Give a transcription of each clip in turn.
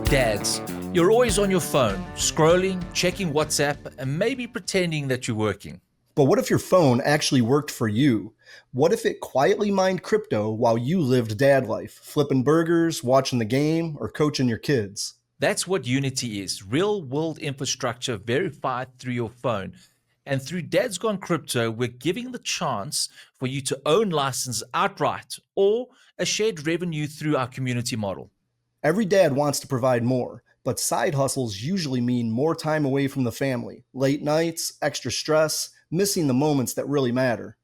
Dads, you're always on your phone, scrolling, checking WhatsApp, and maybe pretending that you're working. But what if your phone actually worked for you? What if it quietly mined crypto while you lived dad life, flipping burgers, watching the game, or coaching your kids? That's what Unity is, real-world infrastructure verified through your phone. And through Dad's Gone Crypto, we're giving the chance for you to own license outright or a shared revenue through our community model. Every dad wants to provide more, but side hustles usually mean more time away from the family, late nights, extra stress, missing the moments that really matter.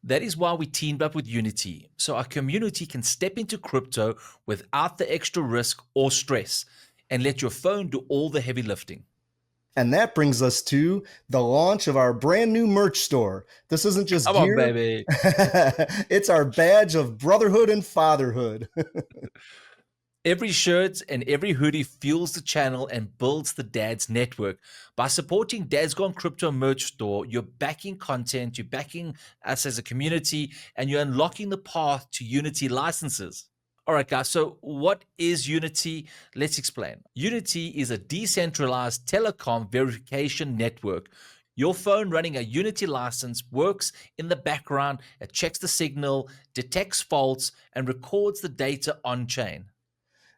That is why we teamed up with Unity, so our community can step into crypto without the extra risk or stress and let your phone do all the heavy lifting. And that brings us to the launch of our brand new merch store. This isn't just Come on, gear. baby. It's our badge of brotherhood and fatherhood. Every shirt and every hoodie fuels the channel and builds the Dad's network. By supporting Dad's Gone Crypto merch store, you're backing content, you're backing us as a community, and you're unlocking the path to Unity licenses. All right, guys, so what is Unity? Let's explain. Unity is a decentralized telecom verification network. Your phone running a Unity license works in the background, it checks the signal, detects faults, and records the data on-chain.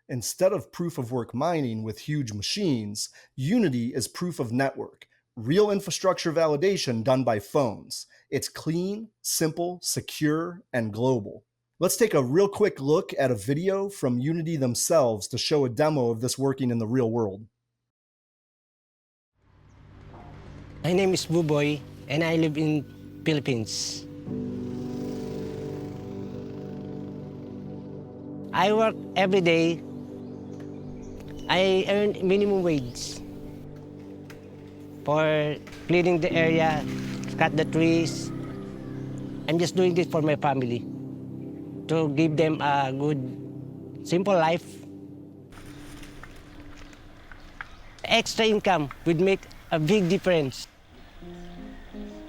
Instead of proof of work mining with huge machines, Unity is proof of network, real infrastructure validation done by phones. It's clean, simple, secure, and global. Let's take a real quick look at a video from Unity themselves to show a demo of this working in the real world. My name is Buboy, and I live in Philippines. I work every day. I earn minimum wage for cleaning the area, cut the trees. I'm just doing this for my family, to give them a good, simple life. Extra income would make a big difference.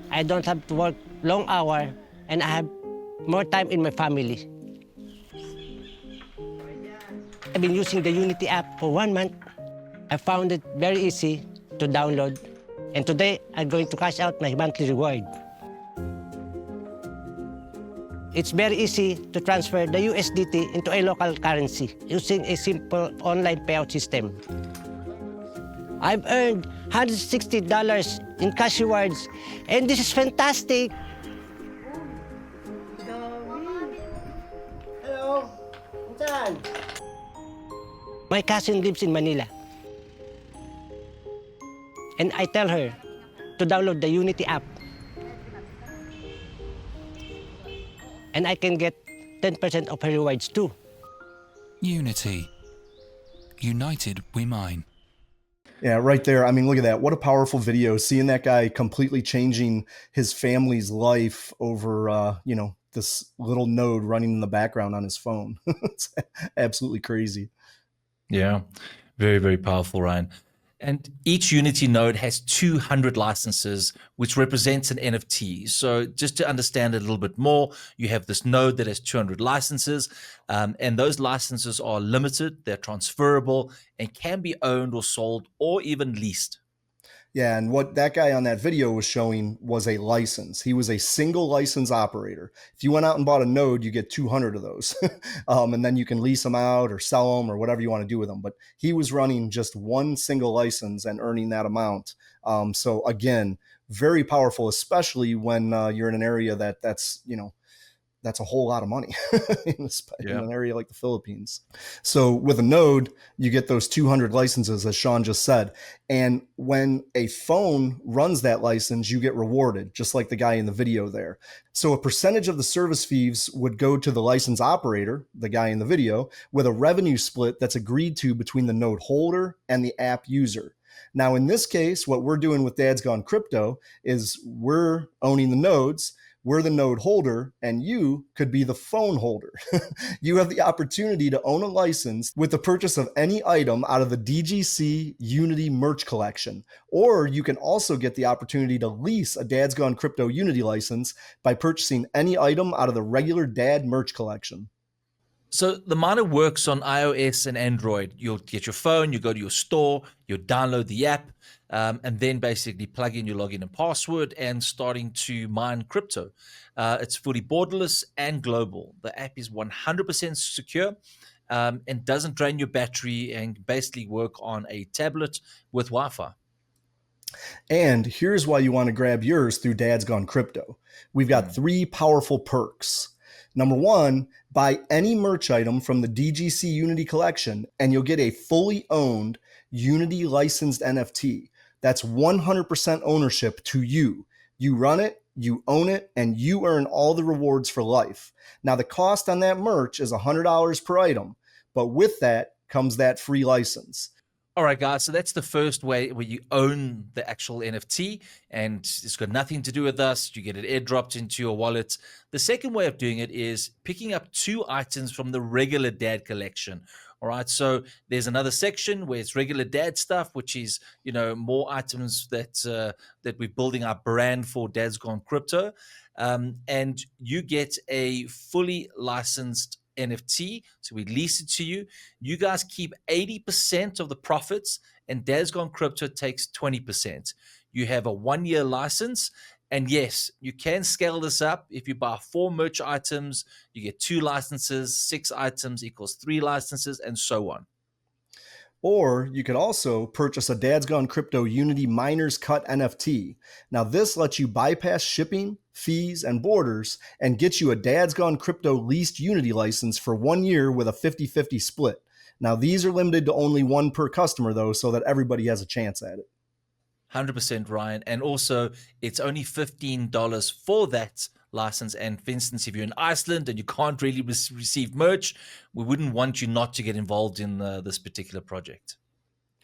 I don't have to work long hours, and I have more time in my family. I've been using the Unity app for 1 month. I found it very easy to download, and today I'm going to cash out my monthly reward. It's very easy to transfer the USDT into a local currency using a simple online payout system. I've earned $160 in cash rewards, and this is fantastic. Hello, saan? My cousin lives in Manila, and I tell her to download the Unity app, and I can get 10% of her rewards too. Unity. United we mine. Yeah, right there. I mean, look at that. What a powerful video. Seeing that guy completely changing his family's life over, this little node running in the background on his phone. It's absolutely crazy. Yeah, very, very powerful, Ryan. And each Unity node has 200 licenses, which represents an NFT. So just to understand it a little bit more, you have this node that has 200 licenses, and those licenses are limited, they're transferable, and can be owned or sold or even leased. Yeah, and what that guy on that video was showing was a license. He was a single license operator. If you went out and bought a node, you get 200 of those. And then you can lease them out or sell them or whatever you want to do with them. But he was running just one single license and earning that amount. So again, very powerful, especially when you're in an area that's a whole lot of money in an area like the Philippines. So with a node, you get those 200 licenses, as Sean just said. And when a phone runs that license, you get rewarded, just like the guy in the video there. So a percentage of the service fees would go to the license operator, the guy in the video, with a revenue split that's agreed to between the node holder and the app user. Now, in this case, what we're doing with Dad's Gone Crypto is we're owning the nodes. We're the node holder, and you could be the phone holder. You have the opportunity to own a license with the purchase of any item out of the DGC Unity merch collection. Or you can also get the opportunity to lease a Dad's Gone Crypto Unity license by purchasing any item out of the regular Dad merch collection. So the miner works on iOS and Android. You'll get your phone, you go to your store, you download the app, and then basically plug in your login and password and starting to mine crypto. It's fully borderless and global. The app is 100% secure and doesn't drain your battery and basically work on a tablet with Wi-Fi. And here's why you want to grab yours through Dad's Gone Crypto. We've got 3 powerful perks. Number 1, buy any merch item from the DGC Unity collection and you'll get a fully owned Unity licensed NFT. That's 100% ownership to you. You run it, you own it, and you earn all the rewards for life. Now, the cost on that merch is $100 per item, but with that comes that free license. All right, guys. So that's the first way where you own the actual NFT and it's got nothing to do with us. You get it airdropped into your wallet. The second way of doing it is picking up 2 items from the regular Dad collection. All right. So there's another section where it's regular Dad stuff, which is, more items that we're building our brand for Dad's Gone Crypto. And you get a fully licensed NFT. So we lease it to you. You guys keep 80% of the profits, and Dad's Gone Crypto takes 20%. You have a 1-year license. And yes, you can scale this up. If you buy 4 merch items, you get 2 licenses, 6 items equals 3 licenses, and so on. Or you could also purchase a Dad's Gone Crypto Unity Miners Cut NFT. Now, this lets you bypass shipping, fees, and borders and get you a Dad's Gone Crypto leased Unity license for 1 year with a 50-50 split. Now, these are limited to only 1 per customer, though, so that everybody has a chance at it. 100%, Ryan. And also, it's only $15 for that license. And for instance, if you're in Iceland and you can't really receive merch, we wouldn't want you not to get involved in this particular project.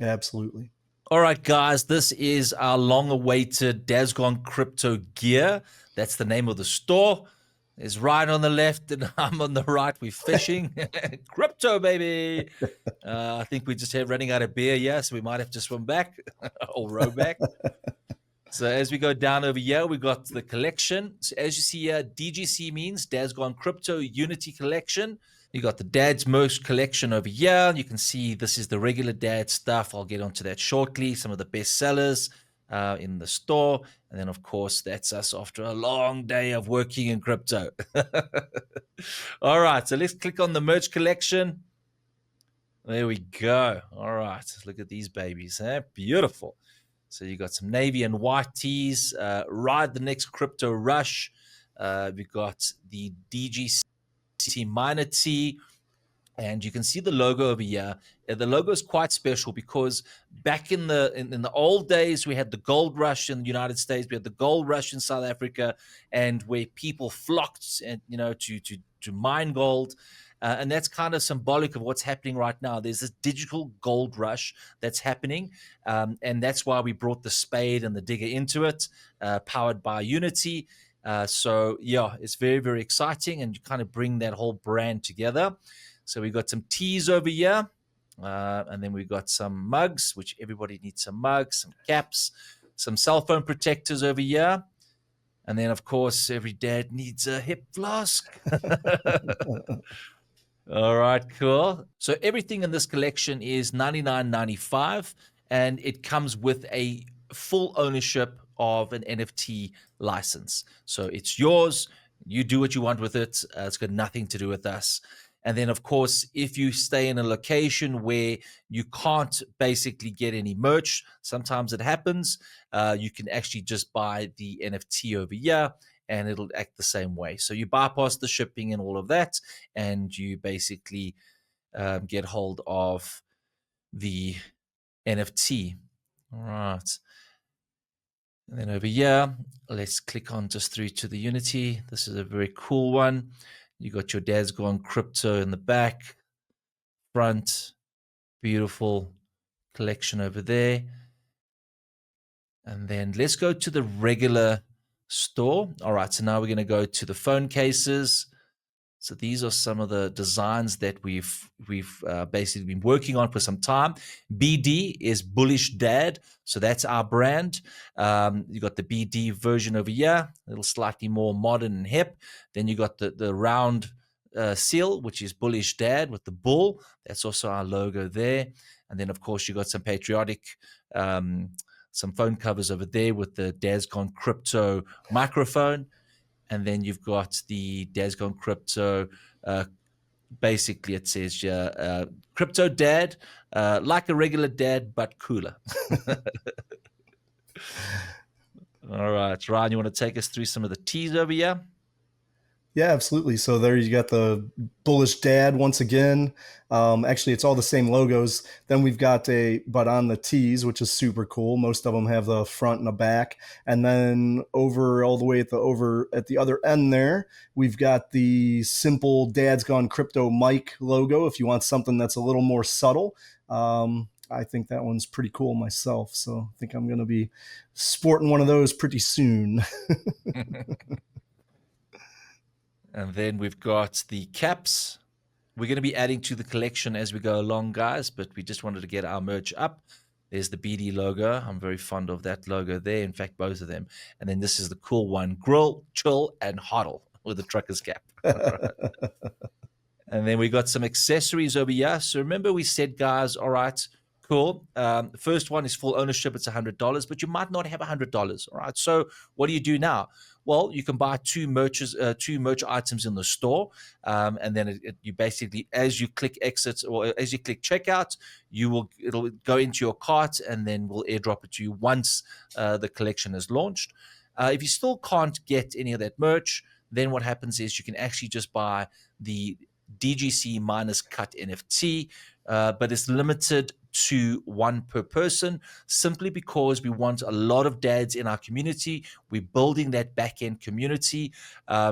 Absolutely. All right, guys, this is our long-awaited Dad's Gone Crypto gear. That's the name of the store. There's Ryan on the left and I'm on the right. We're fishing. Crypto, baby. I think we just have running out of beer, yeah, so we might have to swim back or row back. So as we go down over here, we got the collection. So as you see here, DGC means Dad's Gone Crypto Unity Collection. You got the Dad's Merch collection over here. You can see this is the regular Dad stuff. I'll get onto that shortly. Some of the best sellers in the store. And then, of course, that's us after a long day of working in crypto. All right, so let's click on the merch collection. There we go. All right, look at these babies. Beautiful. So you got some navy and white tees. Ride the next crypto rush. We've got the DGC miner tee. And you can see the logo over here. The logo is quite special because back in the old days, we had the gold rush in the United States. We had the gold rush in South Africa, and where people flocked, and to mine gold. And that's kind of symbolic of what's happening right now. There's this digital gold rush that's happening, and that's why we brought the spade and the digger into it, powered by Unity. So yeah, it's very, very exciting, and you kind of bring that whole brand together. So we got some teas over here, and then we got some mugs, which everybody needs some mugs, some caps, some cell phone protectors over here. And then, of course, every dad needs a hip flask. All right, cool. So everything in this collection is $99.95, and it comes with a full ownership of an NFT license. So it's yours. You do what you want with it. It's got nothing to do with us. And then, of course, if you stay in a location where you can't basically get any merch, sometimes it happens, you can actually just buy the NFT over here and it'll act the same way. So you bypass the shipping and all of that, and you basically get hold of the NFT. All right. And then over here, let's click on just through to the Unity. This is a very cool one. You got your Dad's Gone Crypto in the back, front, beautiful collection over there. And then let's go to the regular store. All right, so now we're going to go to the phone cases. So these are some of the designs that we've basically been working on for some time. BD is Bullish Dad, so that's our brand. You got the BD version over here, a little slightly more modern and hip. Then you got the round seal, which is Bullish Dad with the bull. That's also our logo there. And then, of course, you got some patriotic, some phone covers over there with the Dad's Gone Crypto microphone. And then you've got the Dad's Gone Crypto. Basically, it says Crypto Dad, like a regular dad, but cooler. All right, Ryan, you want to take us through some of the teas over here? Yeah, absolutely. So there you got the Bullish Dad once again. Actually, it's all the same logos. Then we've got but on the tees, which is super cool. Most of them have the front and the back. And then all the way at the other end there, we've got the simple Dad's Gone Crypto mic logo. If you want something that's a little more subtle, I think that one's pretty cool myself. So I think I'm going to be sporting one of those pretty soon. And then we've got the caps. We're going to be adding to the collection as we go along, guys, but we just wanted to get our merch up. There's the BD logo. I'm very fond of that logo there. In fact, both of them. And then this is the cool one, Grill, Chill, and Hodl with the trucker's cap. And then we got some accessories over here. So remember we said, guys, all right, cool. The first one is full ownership. It's $100, but you might not have $100. All right. So what do you do now? Well, you can buy two merch items in the store, and then you basically, as you click exit or as you click checkout, it'll go into your cart, and then we'll airdrop it to you once the collection is launched. If you still can't get any of that merch, then what happens is you can actually just buy the DGC minus cut NFT, but it's limited to one per person, simply because we want a lot of dads in our community. We're building that back-end community.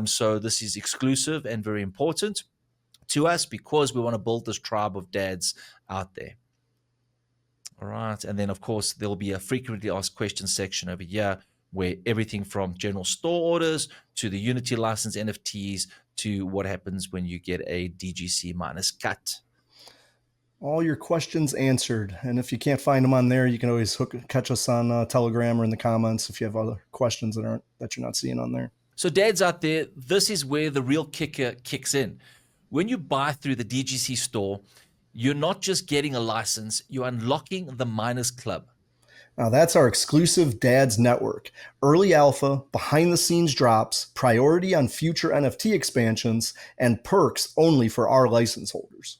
So this is exclusive and very important to us because we want to build this tribe of dads out there. All right. And then, of course, there'll be a frequently asked questions section over here where everything from general store orders to the Unity license NFTs to what happens when you get a DGC minus cut. All your questions answered. And if you can't find them on there, you can always catch us on Telegram or in the comments if you have other questions that you're not seeing on there. So dads out there, this is where the real kicker kicks in. When you buy through the DGC store, you're not just getting a license, you're unlocking the Miners Club. Now that's our exclusive Dads Network. Early alpha, behind the scenes drops, priority on future NFT expansions, and perks only for our license holders.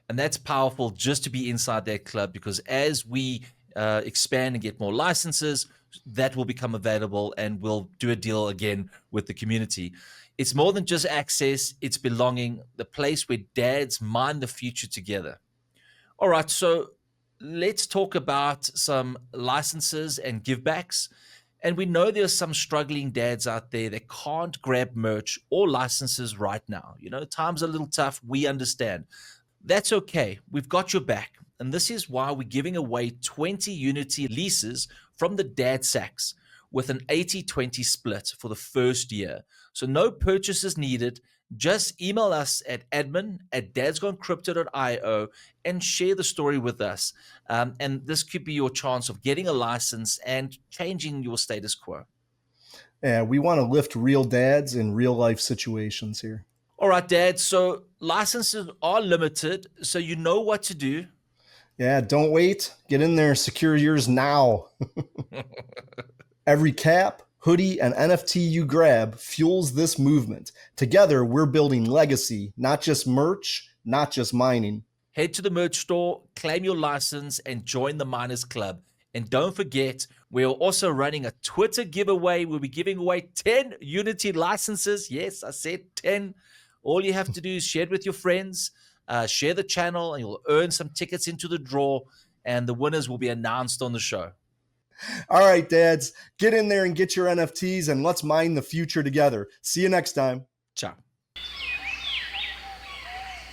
And that's powerful just to be inside that club, because as we expand and get more licenses, that will become available and we'll do a deal again with the community. It's more than just access, it's belonging, the place where dads mine the future together. All right, so let's talk about some licenses and givebacks. And we know there's some struggling dads out there that can't grab merch or licenses right now. You know, times are a little tough. We understand. That's okay. We've got your back. And this is why we're giving away 20 Unity leases from the Dad Sacks with an 80-20 split for the first year. So no purchases needed. Just email us at admin@dadsgonecrypto.io and share the story with us. And this could be your chance of getting a license and changing your status quo. Yeah, we want to lift real dads in real life situations here. All right, Dad. So licenses are limited, so you know what to do. Yeah, don't wait. Get in there. Secure yours now. Every cap, hoodie, and NFT you grab fuels this movement. Together, we're building legacy, not just merch, not just mining. Head to the merch store, claim your license, and join the Miners Club. And don't forget, we're also running a Twitter giveaway. We'll be giving away 10 Unity licenses. Yes, I said 10. All you have to do is share it with your friends, share the channel, and you'll earn some tickets into the draw, and the winners will be announced on the show. All right, dads, get in there and get your NFTs, and let's mine the future together. See you next time. Ciao.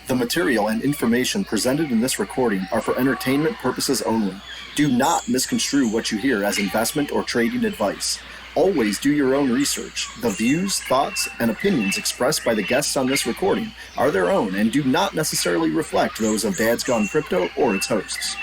The material and information presented in this recording are for entertainment purposes only. Do not misconstrue what you hear as investment or trading advice. Always do your own research. The views, thoughts, and opinions expressed by the guests on this recording are their own and do not necessarily reflect those of Dad's Gone Crypto or its hosts.